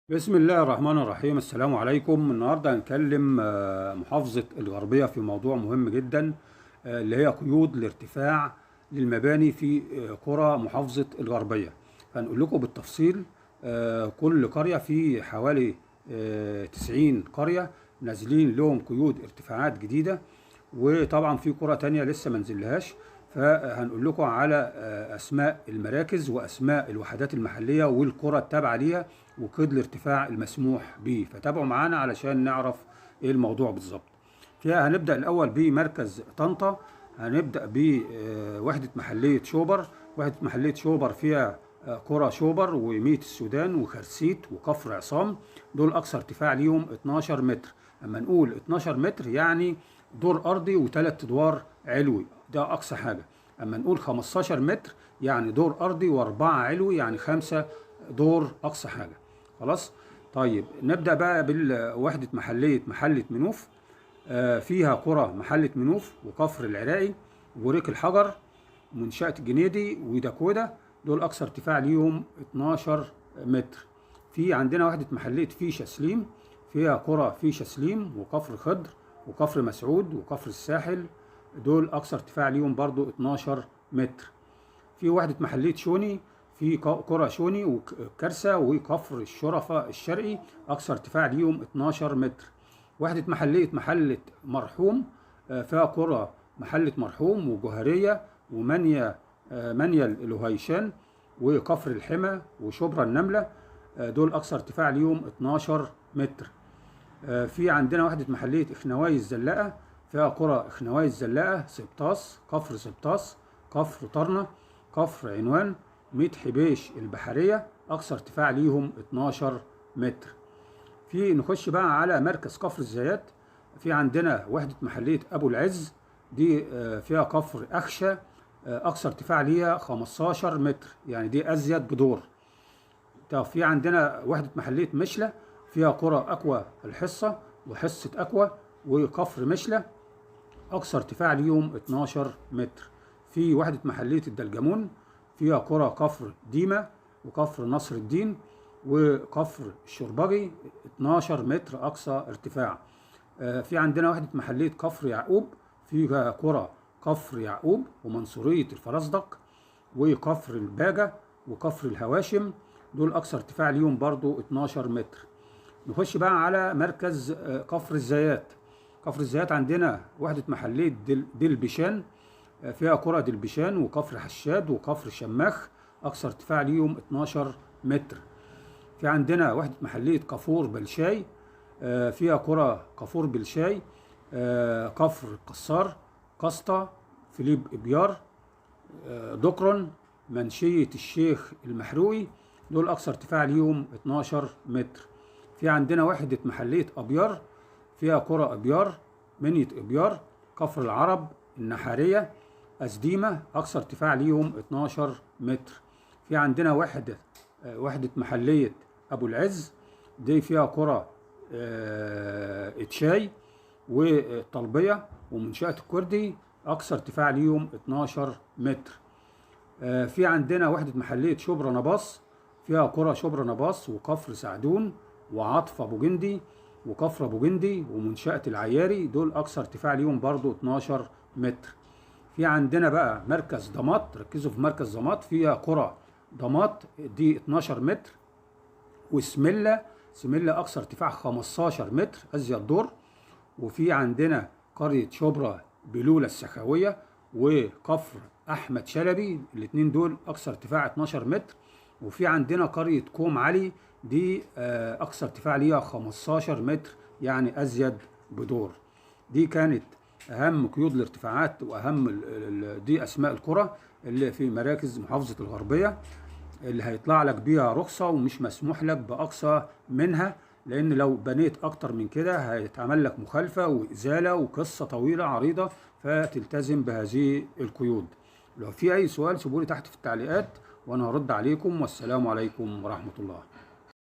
بسم الله الرحمن الرحيم. السلام عليكم. النهارده هنكلم محافظة الغربية في موضوع مهم جدا، اللي هي قيود الارتفاع للمباني في قرى محافظة الغربية. هنقول لكم بالتفصيل. كل قرية في حوالي 90 قرية نازلين لهم قيود ارتفاعات جديدة، وطبعا في قرى تانية لسه ما نزلهاش. فهنقول لكم على اسماء المراكز واسماء الوحدات المحليه والقرى التابعه ليها وقيد الارتفاع المسموح به، فتابعوا معانا علشان نعرف ايه الموضوع بالظبط. فيها هنبدا الاول بمركز طنطا. هنبدا بوحده محليه شوبر. وحده محليه شوبر فيها قرى شوبر وميت السودان وخرسيت وكفر عصام، دول اقصى ارتفاع ليهم 12 متر. اما نقول 12 متر يعني دور ارضي وثلاث ادوار علوي، ده اقصى حاجه. اما نقول 15 متر يعني دور ارضي واربعه علوي، يعني 5 دور اقصى حاجه. خلاص. طيب نبدا بقى بالوحده محله منوف. فيها قرى محله منوف وكفر العراقي وريك الحجر ومنشاه الجنيدي وداكودا، دول اقصى ارتفاع ليهم 12 متر. في عندنا وحده محليه فيشه سليم، فيها قرى فيشه سليم وكفر خضر وكفر مسعود وكفر الساحل، دول اقصى ارتفاع ليهم برضو 12 متر. في وحده محليه شوني، في قرى شوني وكرسة وكفر الشرفة الشرقي، اقصى ارتفاع ليهم 12 متر. وحده محله مرحوم، فيها قرى محله مرحوم وجوهريه ومنيا، منيا الهيشان وكفر الحمى وشبرا النمله، دول اقصى ارتفاع ليهم 12 متر. في عندنا وحدة محلية إخنواي الزلاقة، فيها قرى إخنواي الزلاقة، سبطاس، كفر سبطاس، كفر طرنة، كفر عنوان، ميت حبيش البحرية، أقصى ارتفاع ليهم 12 متر. في نخش بقى على مركز كفر الزيات. في عندنا وحدة محلية أبو العز، دي فيها كفر أخشى، أقصى ارتفاع ليها 15 متر، يعني دي أزيد بدور. طب في عندنا وحدة محلية مشلة، فيها قرى أكوا الحصة وحصة أكوا وكفر مشلة، أقصى ارتفاع ليهم 12 متر. في وحدة محلية الدلجمون، فيها قرى كفر ديمة وكفر نصر الدين وكفر الشربجي، 12 متر أقصى ارتفاع. في عندنا وحدة محلية كفر يعقوب، فيها قرى كفر يعقوب ومنصورية الفرزدق وكفر الباجة وكفر الهواشم، دول أقصى ارتفاع ليهم برضو 12 متر. نخش بقى على مركز كفر الزيات. كفر الزيات عندنا وحدة محلية دلبشان، فيها قرى دلبشان وكفر حشاد وكفر شماخ، أقصى ارتفاع ليهم 12 متر. في عندنا وحدة محلية كفور بلشاي، فيها قرى كفور بلشاي، كفر قصار، قسطة، فيليب إبيار، دكرن، منشية الشيخ المحروي، دول أقصى ارتفاع ليهم 12 متر. في عندنا وحدة محلية أبيار، فيها قرى أبيار، منية أبيار، كفر العرب، النحارية، أسديمة، أقصى ارتفاع ليهم 12 متر. في عندنا وحدة محلية أبو العز، دي فيها قرى اتشاي والطلبية ومنشأة الكردي، أقصى ارتفاع ليهم 12 متر. في عندنا وحدة محلية شبرا نباص، فيها قرى شبرا نباص وكفر سعدون وعطف أبو جندي وكفر أبو جندي ومنشأة العياري، دول أقصى ارتفاع ليهم برضو 12 متر. في عندنا بقى مركز ضماط، ركزوا في مركز ضماط، فيها قرى ضماط دي 12 متر، وسملة، سملة أقصى ارتفاع 15 متر أزيد دور. وفي عندنا قرية شبرا بلولة السخاوية وكفر أحمد شلبي، الاتنين دول أقصى ارتفاع 12 متر. وفي عندنا قرية كوم علي، دي أقصى ارتفاع ليها 15 متر، يعني أزيد بدور. دي كانت أهم قيود الارتفاعات وأهم دي أسماء القرى اللي في مراكز محافظة الغربية، اللي هيطلع لك بيها رخصة ومش مسموح لك بأقصى منها، لأن لو بنيت أكتر من كده هيتعمل لك مخالفة وإزالة وقصة طويلة عريضة، فتلتزم بهذه القيود. لو في أي سؤال سيبولي تحت في التعليقات وأنا هرد عليكم، والسلام عليكم ورحمة الله.